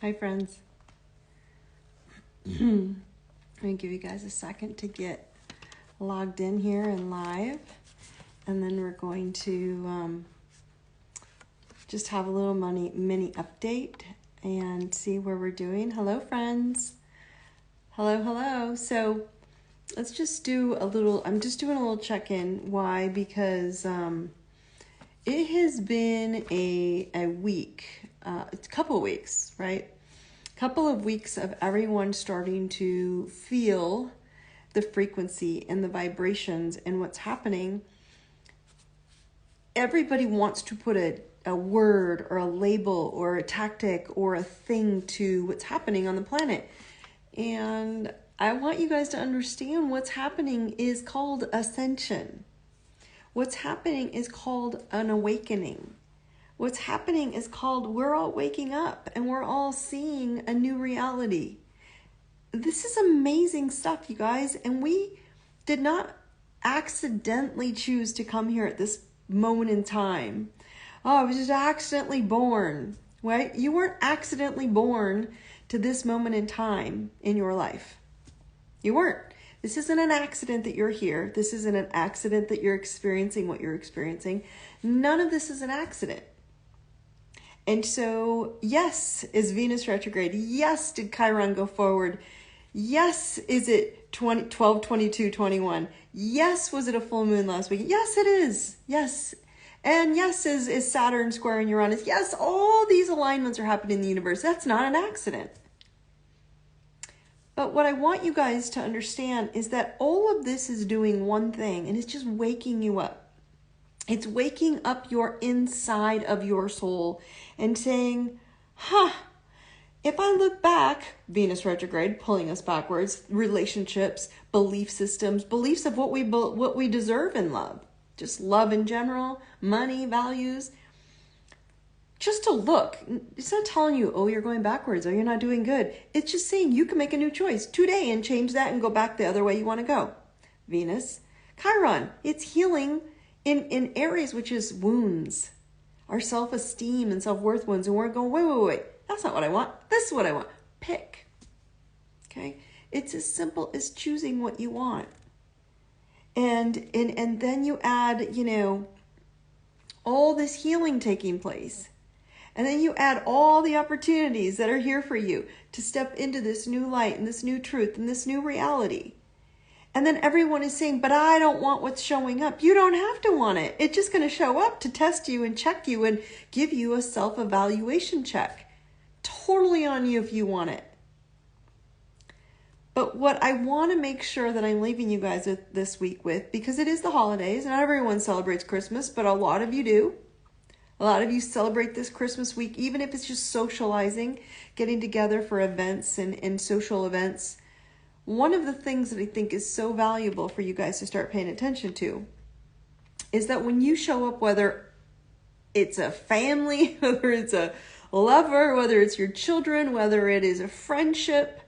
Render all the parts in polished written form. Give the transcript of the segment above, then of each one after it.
Hi, friends. I'm going to give you guys a second to get logged in here and live. And then we're going to just have a little mini update and see where we're doing. Hello, friends. Hello. So let's just do I'm just doing a little check-in. Why? Because it has been a week, it's a couple of weeks, right? Couple of weeks of everyone starting to feel the frequency and the vibrations and what's happening. Everybody wants to put a word or a label or a tactic or a thing to what's happening on the planet. And I want you guys to understand what's happening is called ascension. What's happening is called an awakening. What's happening is called we're all waking up and we're all seeing a new reality. This is amazing stuff, you guys. And we did not accidentally choose to come here at this moment in time. Oh, I was just accidentally born, right? You weren't accidentally born to this moment in time in your life. You weren't. This isn't an accident that you're here. This isn't an accident that you're experiencing what you're experiencing. None of this is an accident. And so, yes, is Venus retrograde? Yes, did Chiron go forward? Yes, is it 12, 22, 21? Yes, was it a full moon last week? Yes, it is. Yes. And yes, is Saturn squaring Uranus? Yes, all these alignments are happening in the universe. That's not an accident. But what I want you guys to understand is that all of this is doing one thing, and it's just waking you up. It's waking up your inside of your soul and saying, if I look back, Venus retrograde, pulling us backwards, relationships, belief systems, beliefs of what we deserve in love, just love in general, money, values, just to look. It's not telling you, oh, you're going backwards, or you're not doing good. It's just saying you can make a new choice today and change that and go back the other way you want to go. Venus, Chiron, it's healing in areas which is wounds, our self-esteem and self-worth wounds. And we're going, wait. That's not what I want. This is what I want. Pick. Okay? It's as simple as choosing what you want. And then you add, all this healing taking place. And then you add all the opportunities that are here for you to step into this new light and this new truth and this new reality. And then everyone is saying, but I don't want what's showing up. You don't have to want it. It's just going to show up to test you and check you and give you a self-evaluation check. Totally on you if you want it. But what I want to make sure that I'm leaving you guys this week with, because it is the holidays, not everyone celebrates Christmas, but a lot of you do. A lot of you celebrate this Christmas week, even if it's just socializing, getting together for events and social events. One of the things that I think is so valuable for you guys to start paying attention to is that when you show up, whether it's a family, whether it's a lover, whether it's your children, whether it is a friendship,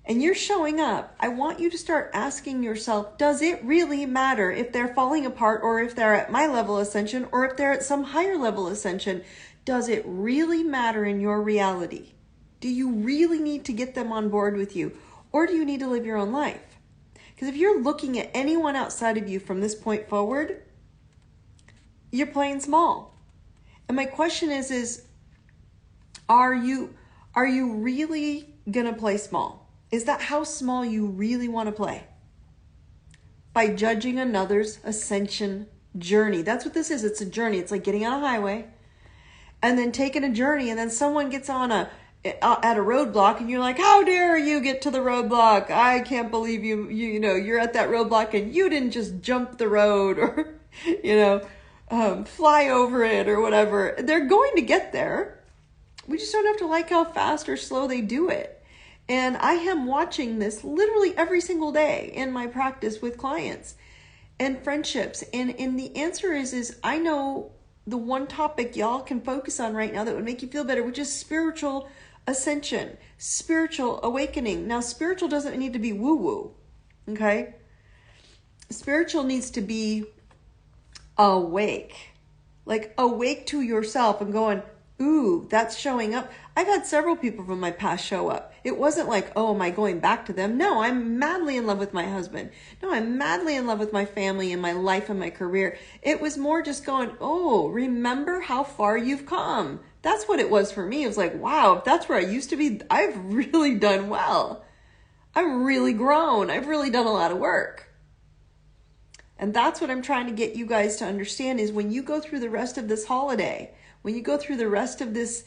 and you're showing up, I want you to start asking yourself, does it really matter if they're falling apart or if they're at my level ascension or if they're at some higher level ascension? Does it really matter in your reality? Do you really need to get them on board with you? Or do you need to live your own life? Because if you're looking at anyone outside of you from this point forward, you're playing small. And my question is are you really going to play small? Is that how small you really want to play? By judging another's ascension journey. That's what this is. It's a journey. It's like getting on a highway and then taking a journey, and then someone gets on at a roadblock and you're like, how dare you get to the roadblock? I can't believe you're at that roadblock and you didn't just jump the road or, fly over it or whatever. They're going to get there. We just don't have to like how fast or slow they do it. And I am watching this literally every single day in my practice with clients and friendships. And the answer is I know the one topic y'all can focus on right now that would make you feel better, which is spiritual ascension, spiritual awakening. Now, spiritual doesn't need to be woo-woo, okay? Spiritual needs to be awake, like awake to yourself and going, Ooh, that's showing up. I've had several people from my past show up. It wasn't like, oh, am I going back to them? No, I'm madly in love with my husband. No, I'm madly in love with my family and my life and my career. It was more just going, oh, remember how far you've come. That's what it was for me. It was like, wow, if that's where I used to be, I've really done well. I've really grown. I've really done a lot of work. And that's what I'm trying to get you guys to understand is when you go through the rest of this holiday, when you go through the rest of these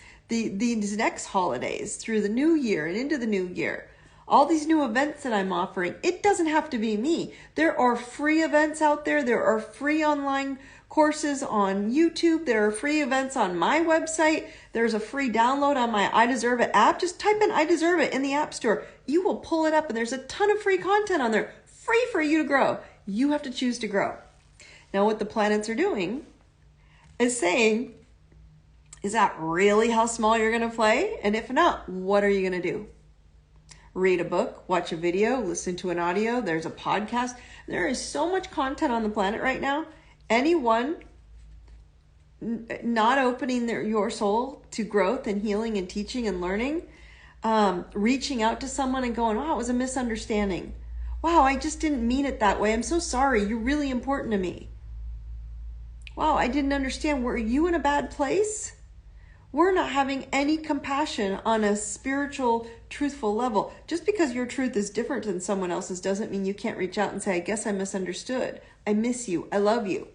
next holidays, through the new year and into the new year, all these new events that I'm offering, it doesn't have to be me. There are free events out there. There are free online courses on YouTube. There are free events on my website. There's a free download on my I Deserve It app. Just type in I Deserve It in the App Store. You will pull it up and there's a ton of free content on there, free for you to grow. You have to choose to grow. Now what the planets are doing is saying, is that really how small you're going to play? And if not, what are you going to do? Read a book, watch a video, listen to an audio. There's a podcast. There is so much content on the planet right now. Anyone not opening your soul to growth and healing and teaching and learning, reaching out to someone and going, wow, it was a misunderstanding. Wow, I just didn't mean it that way. I'm so sorry. You're really important to me. Wow, I didn't understand. Were you in a bad place? We're not having any compassion on a spiritual, truthful level. Just because your truth is different than someone else's doesn't mean you can't reach out and say, I guess I misunderstood. I miss you. I love you.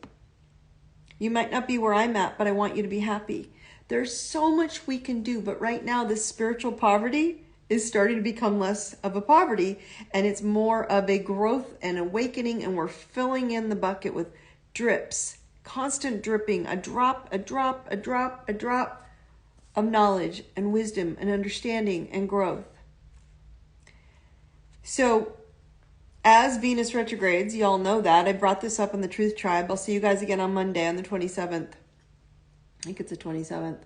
You might not be where I'm at, but I want you to be happy. There's so much we can do, but right now this spiritual poverty is starting to become less of a poverty, and it's more of a growth and awakening, and we're filling in the bucket with drips, constant dripping, a drop, a drop, a drop, a drop of knowledge and wisdom and understanding and growth. So as Venus retrogrades, y'all know that. I brought this up in the Truth Tribe. I'll see you guys again on Monday on the 27th. I think it's the 27th.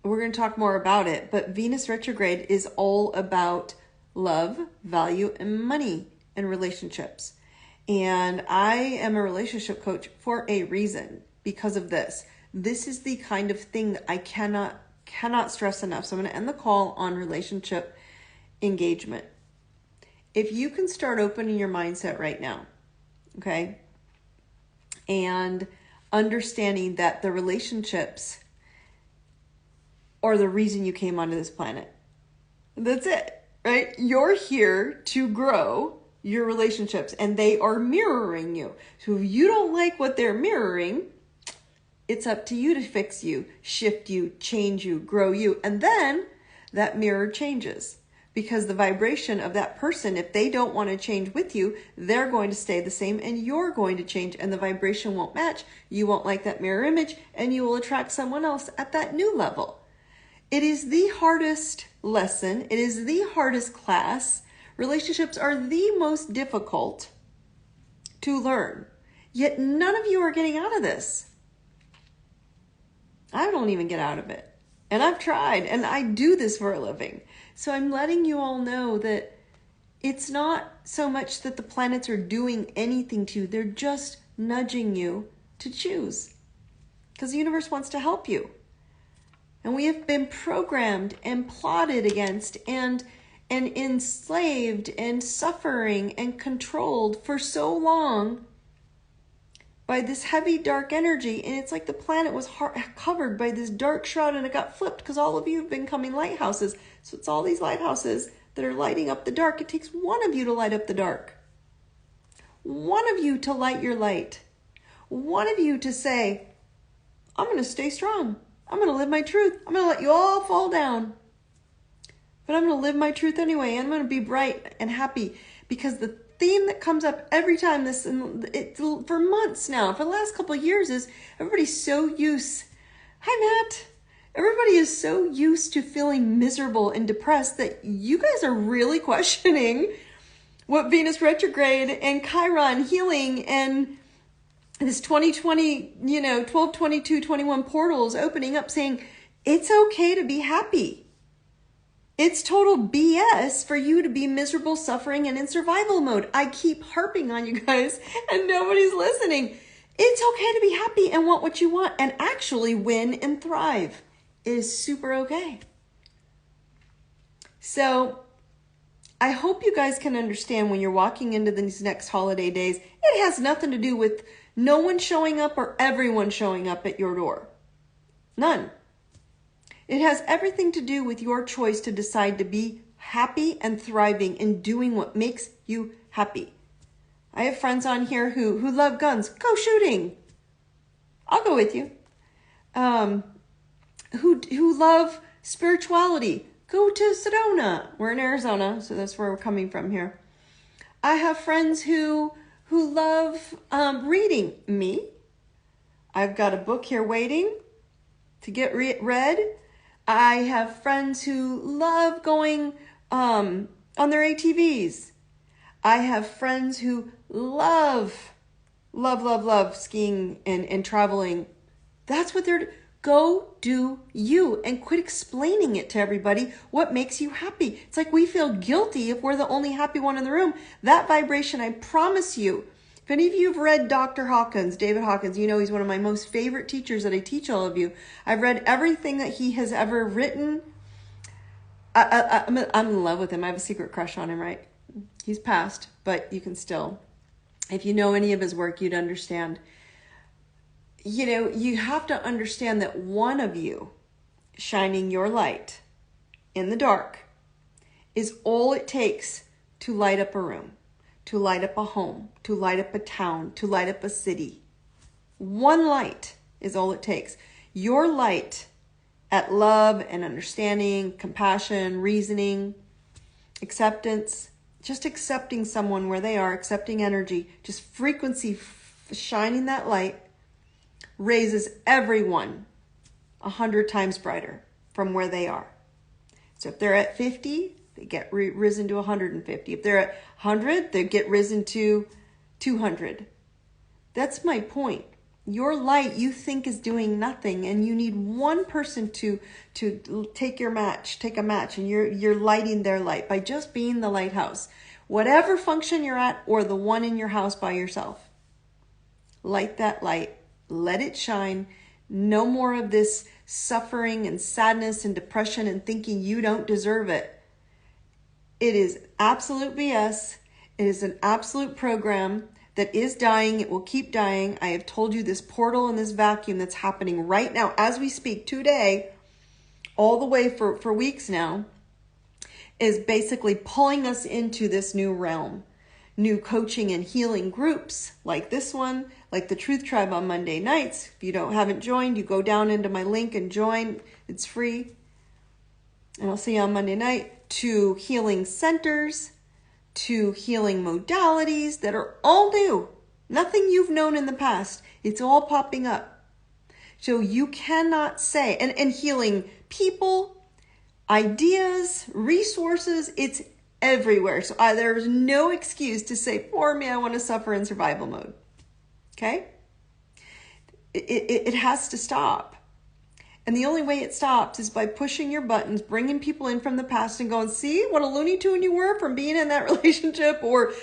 We're going to talk more about it, but Venus retrograde is all about love, value, and money and relationships. And I am a relationship coach for a reason because of this. This is the kind of thing that I cannot stress enough. So I'm going to end the call on relationship engagement. If you can start opening your mindset right now, okay, and understanding that the relationships are the reason you came onto this planet. That's it, right? You're here to grow your relationships and they are mirroring you. So if you don't like what they're mirroring, it's up to you to fix you, shift you, change you, grow you. And then that mirror changes because the vibration of that person, if they don't want to change with you, they're going to stay the same and you're going to change and the vibration won't match. You won't like that mirror image and you will attract someone else at that new level. It is the hardest lesson. It is the hardest class. Relationships are the most difficult to learn. Yet none of you are getting out of this. I don't even get out of it. And I've tried, and I do this for a living. So I'm letting you all know that it's not so much that the planets are doing anything to you. They're just nudging you to choose. Because the universe wants to help you. And we have been programmed and plotted against and enslaved and suffering and controlled for so long by this heavy dark energy. And it's like the planet was covered by this dark shroud and it got flipped because all of you have been becoming lighthouses. So it's all these lighthouses that are lighting up the dark. It takes one of you to light up the dark. One of you to light your light. One of you to say, I'm going to stay strong. I'm going to live my truth. I'm going to let you all fall down. But I'm going to live my truth anyway. And I'm going to be bright and happy because the theme that comes up every time for months now, for the last couple of years is everybody's so used. Hi, Matt. Everybody is so used to feeling miserable and depressed that you guys are really questioning what Venus retrograde and Chiron healing and this 2020, 12, 22, 21 portals opening up saying, it's okay to be happy. It's total BS for you to be miserable, suffering, and in survival mode. I keep harping on you guys and nobody's listening. It's okay to be happy and want what you want and actually win and thrive. It is super okay. So I hope you guys can understand when you're walking into these next holiday days, it has nothing to do with no one showing up or everyone showing up at your door. None. It has everything to do with your choice to decide to be happy and thriving and doing what makes you happy. I have friends on here who love guns. Go shooting. I'll go with you. Who love spirituality. Go to Sedona. We're in Arizona, so that's where we're coming from here. I have friends who love reading. Me. I've got a book here waiting to get read. I have friends who love going on their ATVs. I have friends who love skiing and traveling. That's what they're... Go do you and quit explaining it to everybody what makes you happy. It's like we feel guilty if we're the only happy one in the room. That vibration, I promise you. If any of you have read Dr. Hawkins, David Hawkins, you know he's one of my most favorite teachers that I teach all of you. I've read everything that he has ever written. I'm in love with him. I have a secret crush on him, right? He's passed, but you can still, if you know any of his work, you'd understand. You know, you have to understand that one of you shining your light in the dark is all it takes to light up a room, to light up a home, to light up a town, to light up a city. One light is all it takes. Your light at love and understanding, compassion, reasoning, acceptance, just accepting someone where they are, accepting energy, just frequency, shining that light raises everyone 100 times brighter from where they are. So if they're at 50, they get risen to 150. If they're at 100, they get risen to 200. That's my point. Your light you think is doing nothing, and you need one person to take a match, and you're lighting their light by just being the lighthouse. Whatever function you're at, or the one in your house by yourself. Light that light. Let it shine. No more of this suffering and sadness and depression and thinking you don't deserve it. It is absolute BS. It is an absolute program that is dying. It will keep dying. I have told you this portal and this vacuum that's happening right now as we speak today, all the way for weeks now, is basically pulling us into this new realm. New coaching and healing groups like this one, like the Truth Tribe on Monday nights. If you haven't joined, you go down into my link and join. It's free. And I'll see you on Monday night. To healing centers, to healing modalities that are all new. Nothing you've known in the past. It's all popping up. So you cannot say, and healing people, ideas, resources, it's everywhere. So there's no excuse to say, poor me, I want to suffer in survival mode. Okay? It has to stop. And the only way it stops is by pushing your buttons, bringing people in from the past and going, see what a Looney Tune you were from being in that relationship, or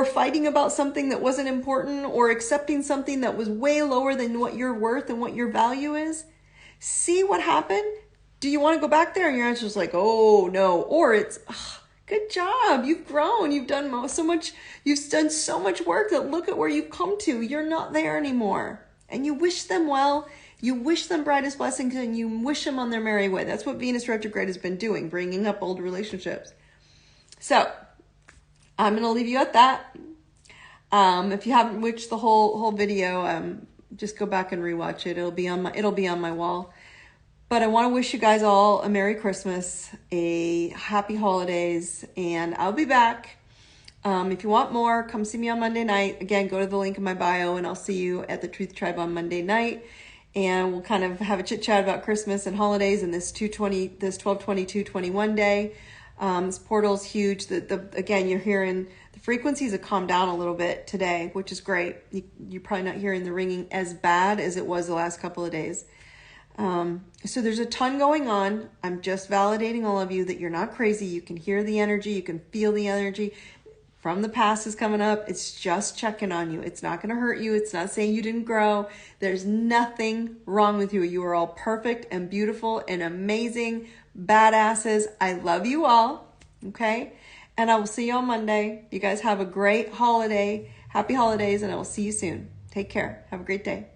fighting about something that wasn't important, or accepting something that was way lower than what you're worth and what your value is. See what happened? Do you want to go back there? And your answer is like, oh no. Or it's, good job. You've grown. You've done so much. You've done so much work that look at where you've come to. You're not there anymore. And you wish them well. You wish them brightest blessings, and you wish them on their merry way. That's what Venus retrograde has been doing, bringing up old relationships. So I'm going to leave you at that. If you haven't watched the whole video, just go back and rewatch it. It'll be on my wall. But I want to wish you guys all a Merry Christmas, a Happy Holidays, and I'll be back. If you want more, come see me on Monday night. Again, go to the link in my bio, and I'll see you at the Truth Tribe on Monday night. And we'll kind of have a chit chat about Christmas and holidays and this 12/22/21 day. This portal's huge. Again, you're hearing the frequencies have calmed down a little bit today, which is great. You're probably not hearing the ringing as bad as it was the last couple of days. So there's a ton going on. I'm just validating all of you that you're not crazy. You can hear the energy. You can feel the energy. from the past is coming up. It's just checking on you. It's not going to hurt you. It's not saying you didn't grow. There's nothing wrong with you. You are all perfect and beautiful and amazing badasses. I love you all. Okay. And I will see you on Monday. You guys have a great holiday. Happy holidays. And I will see you soon. Take care. Have a great day.